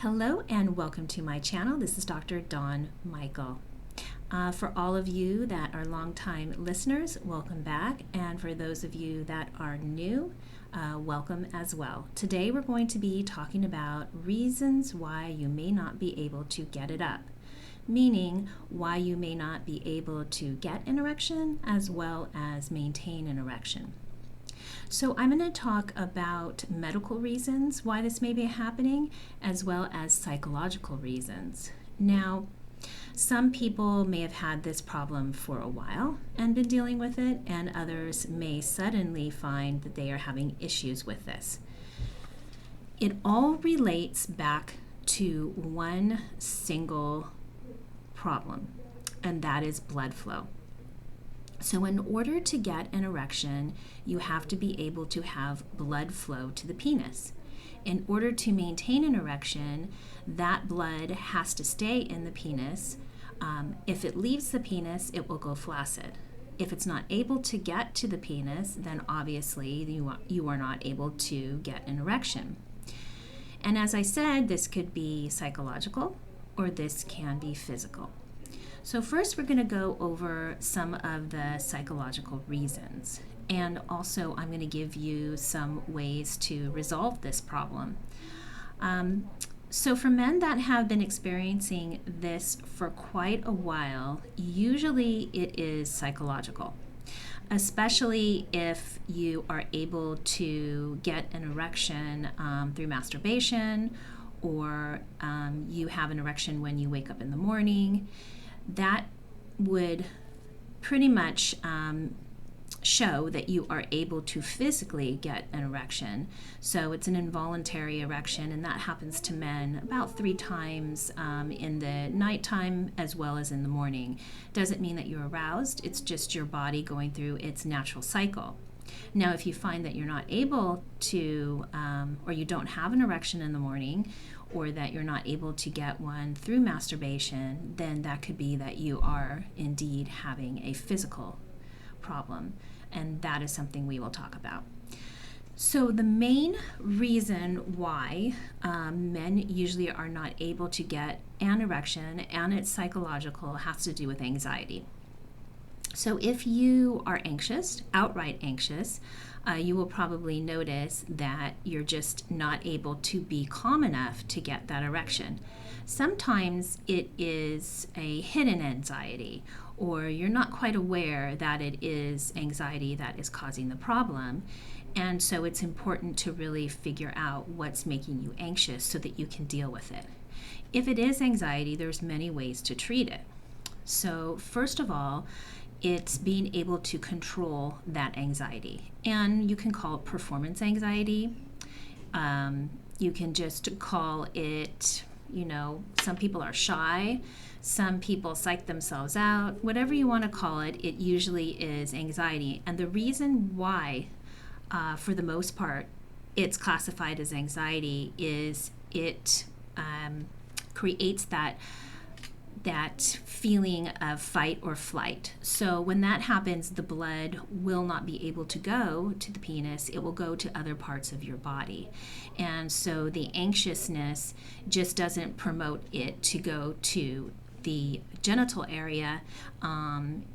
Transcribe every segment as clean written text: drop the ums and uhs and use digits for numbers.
Hello and welcome to my channel. This is Dr. Dawn Michael. For all of you that are longtime listeners, welcome back. And for those of you that are new, welcome as well. Today we're going to be talking about reasons why you may not be able to get it up, meaning why you may not be able to get an erection as well as maintain an erection. So I'm going to talk about medical reasons why this may be happening, as well as psychological reasons. Now, some people may have had this problem for a while and been dealing with it, and others may suddenly find that they are having issues with this. It all relates back to one single problem, and that is blood flow. So in order to get an erection, you have to be able to have blood flow to the penis. In order to maintain an erection, that blood has to stay in the penis. If it leaves the penis, it will go flaccid. If it's not able to get to the penis, then obviously you are not able to get an erection. And as I said, this could be psychological or this can be physical. So first we're going to go over some of the psychological reasons, and also I'm going to give you some ways to resolve this problem. So for men that have been experiencing this for quite a while, usually it is psychological, especially if you are able to get an erection through masturbation, or you have an erection when you wake up in the morning. That would pretty much show that you are able to physically get an erection. So it's an involuntary erection, and that happens to men about 3 times in the nighttime as well as in the morning. Doesn't mean that you're aroused, it's just your body going through its natural cycle. Now, if you find that you're not able to, or you don't have an erection in the morning, or that you're not able to get one through masturbation, then that could be that you are indeed having a physical problem, and that is something we will talk about. So the main reason why men usually are not able to get an erection, and it's psychological, has to do with anxiety. So if you are anxious, outright anxious, you will probably notice that you're just not able to be calm enough to get that erection. Sometimes it is a hidden anxiety, or you're not quite aware that it is anxiety that is causing the problem. And so it's important to really figure out what's making you anxious so that you can deal with it. If it is anxiety, there's many ways to treat it. So first of all, it's being able to control that anxiety. And you can call it performance anxiety. You can just call it, some people are shy, some people psych themselves out. Whatever you want to call it, it usually is anxiety. And the reason why, for the most part, it's classified as anxiety is it creates that feeling of fight or flight. So when that happens, the blood will not be able to go to the penis. It will go to other parts of your body. And so the anxiousness just doesn't promote it to go to the genital area.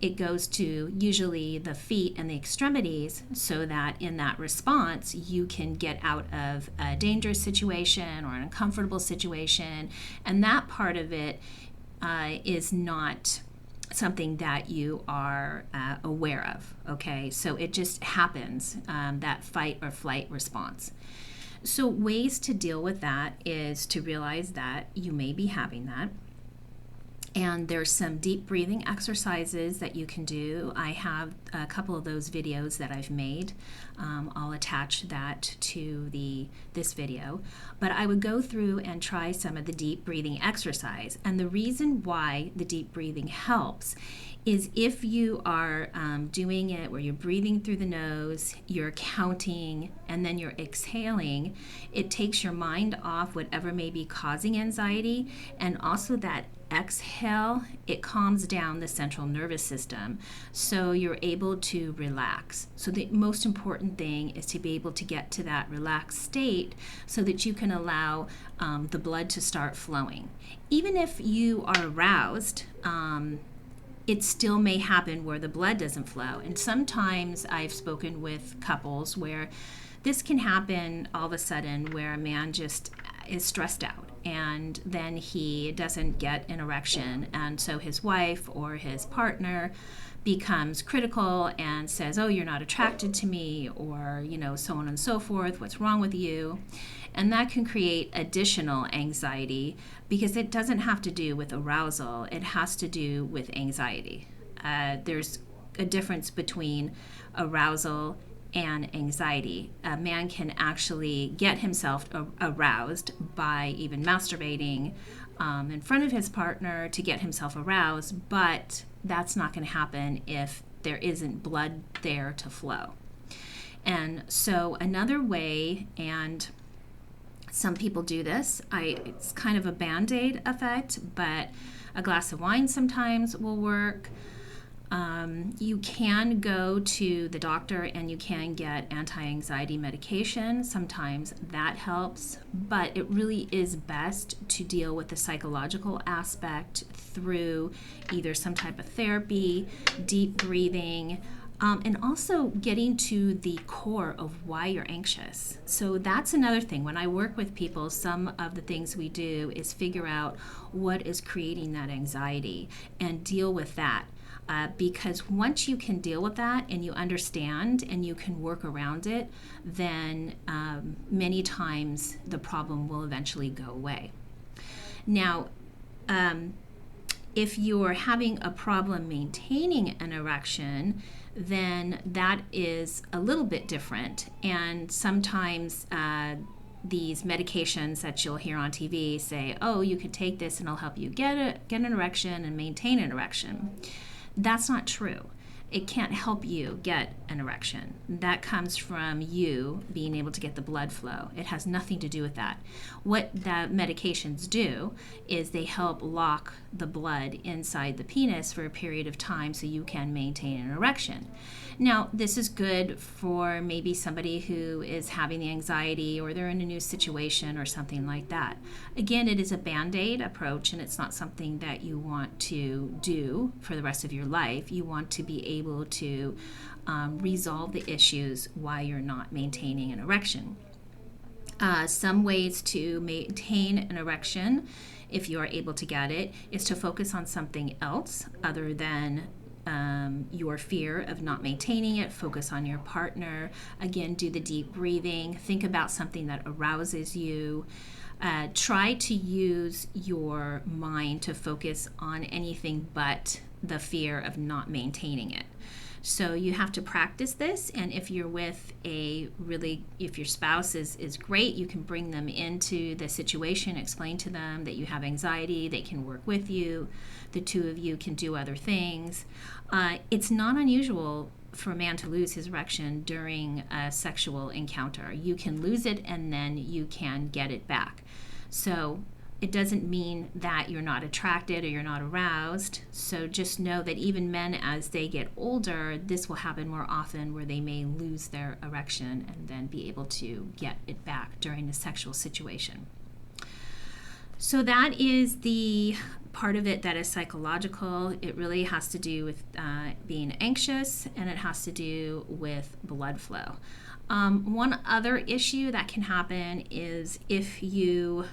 It goes to usually the feet and the extremities, so that in that response you can get out of a dangerous situation or an uncomfortable situation. And that part of it is not something that you are aware of, okay? So it just happens, that fight or flight response. So ways to deal with that is to realize that you may be having that. And there's some deep breathing exercises that you can do. I have a couple of those videos that I've made. I'll attach that to this video. But I would go through and try some of the deep breathing exercise. And the reason why the deep breathing helps is if you are doing it where you're breathing through the nose, you're counting, and then you're exhaling, it takes your mind off whatever may be causing anxiety, and also that exhale, it calms down the central nervous system, so you're able to relax. So the most important thing is to be able to get to that relaxed state so that you can allow the blood to start flowing. Even if you are aroused, it still may happen where the blood doesn't flow. And sometimes I've spoken with couples where this can happen all of a sudden, where a man just is stressed out and then he doesn't get an erection, and so his wife or his partner becomes critical and says, oh, you're not attracted to me, or so on and so forth, what's wrong with you? And that can create additional anxiety, because it doesn't have to do with arousal, it has to do with anxiety. There's a difference between arousal and anxiety. A man can actually get himself aroused by even masturbating in front of his partner to get himself aroused, but that's not going to happen if there isn't blood there to flow. And so another way, and some people do this, it's kind of a Band-Aid effect, but a glass of wine sometimes will work. You can go to the doctor and you can get anti-anxiety medication. Sometimes that helps, but it really is best to deal with the psychological aspect through either some type of therapy, deep breathing, and also getting to the core of why you're anxious. So that's another thing. When I work with people, some of the things we do is figure out what is creating that anxiety and deal with that. Because once you can deal with that and you understand and you can work around it, then many times the problem will eventually go away. Now, if you're having a problem maintaining an erection, then that is a little bit different. And sometimes these medications that you'll hear on TV say, oh, you could take this and it'll help you get an erection and maintain an erection. That's not true. It can't help you get an erection. That comes from you being able to get the blood flow. It has nothing to do with that. What the medications do is they help lock the blood inside the penis for a period of time so you can maintain an erection. Now, this is good for maybe somebody who is having the anxiety or they're in a new situation or something like that. Again, it is a Band-Aid approach, and it's not something that you want to do for the rest of your life. You want to be able to resolve the issues why you're not maintaining an erection. Some ways to maintain an erection, if you are able to get it, is to focus on something else other than your fear of not maintaining it. Focus on your partner. Again, do the deep breathing. Think about something that arouses you. Try to use your mind to focus on anything but the fear of not maintaining it. So you have to practice this, and if you're with if your spouse is great, you can bring them into the situation, explain to them that you have anxiety, they can work with you, the two of you can do other things. It's not unusual for a man to lose his erection during a sexual encounter. You can lose it and then you can get it back. So it doesn't mean that you're not attracted or you're not aroused. So just know that even men, as they get older, this will happen more often, where they may lose their erection and then be able to get it back during a sexual situation. So that is the part of it that is psychological. It really has to do with being anxious, and it has to do with blood flow. One other issue that can happen is if you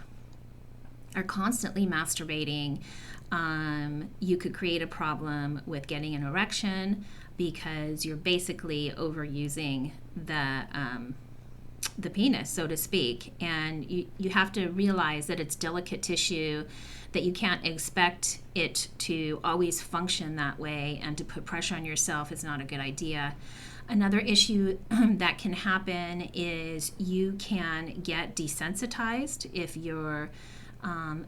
are constantly masturbating, you could create a problem with getting an erection because you're basically overusing the penis, so to speak. And you have to realize that it's delicate tissue, that you can't expect it to always function that way, and to put pressure on yourself is not a good idea. Another issue that can happen is you can get desensitized if you're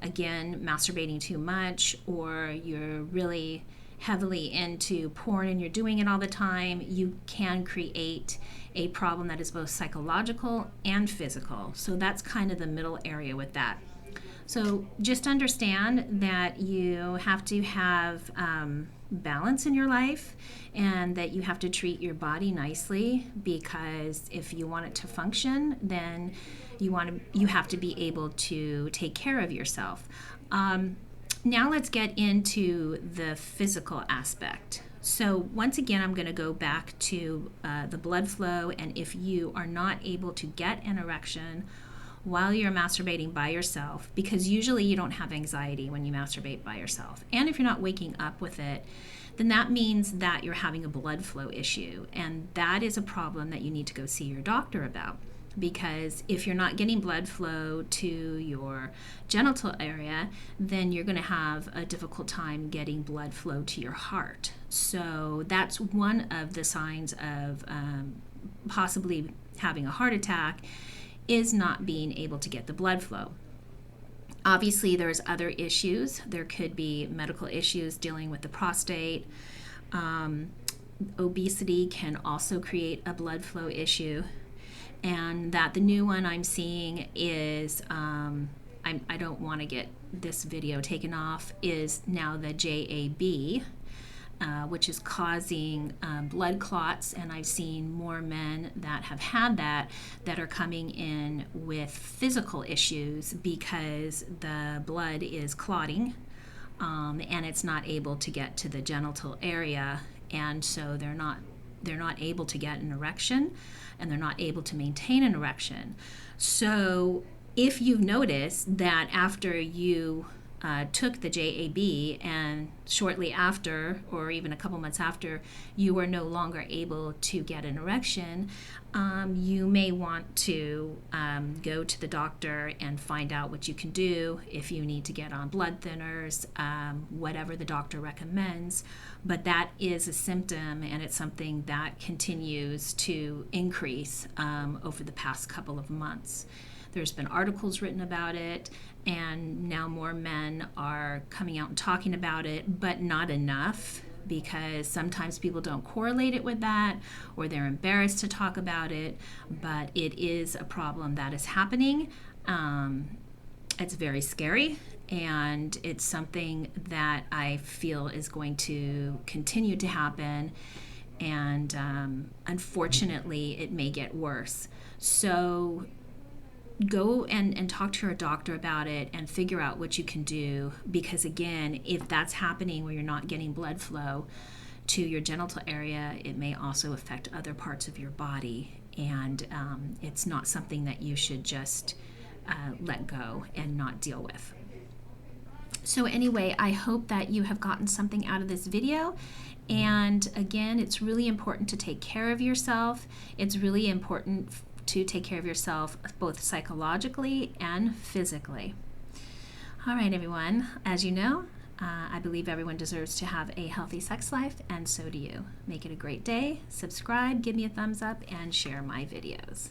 again, masturbating too much, or you're really heavily into porn and you're doing it all the time. You can create a problem that is both psychological and physical. So that's kind of the middle area with that. So just understand that you have to have balance in your life, and that you have to treat your body nicely, because if you want it to function, then you have to be able to take care of yourself. Now let's get into the physical aspect. So once again, I'm going to go back to the blood flow, and if you are not able to get an erection while you're masturbating by yourself, because usually you don't have anxiety when you masturbate by yourself, and if you're not waking up with it, then that means that you're having a blood flow issue, and that is a problem that you need to go see your doctor about. Because if you're not getting blood flow to your genital area, then you're going to have a difficult time getting blood flow to your heart. So that's one of the signs of possibly having a heart attack, is not being able to get the blood flow. Obviously, there's other issues. There could be medical issues dealing with the prostate. Obesity can also create a blood flow issue. And that the new one I'm seeing is, I don't want to get this video taken off, is now the JAB, which is causing blood clots. And I've seen more men that have had that are coming in with physical issues because the blood is clotting, and it's not able to get to the genital area, and so they're not able to get an erection, and they're not able to maintain an erection. So if you've noticed that after you took the JAB, and shortly after, or even a couple months after, you are no longer able to get an erection, you may want to go to the doctor and find out what you can do, if you need to get on blood thinners, whatever the doctor recommends. But that is a symptom, and it's something that continues to increase over the past couple of months. There's been articles written about it, and now more men are coming out and talking about it, but not enough, because sometimes people don't correlate it with that, or they're embarrassed to talk about it, but it is a problem that is happening. It's very scary, and it's something that I feel is going to continue to happen, and unfortunately it may get worse. So go and talk to your doctor about it and figure out what you can do, because again, if that's happening where you're not getting blood flow to your genital area, it may also affect other parts of your body, and it's not something that you should just let go and not deal with. So anyway, I hope that you have gotten something out of this video. And again, it's really important to take care of yourself. It's really important to take care of yourself both psychologically and physically. All right, everyone. As you know, I believe everyone deserves to have a healthy sex life, and so do you. Make it a great day. Subscribe, give me a thumbs up, and share my videos.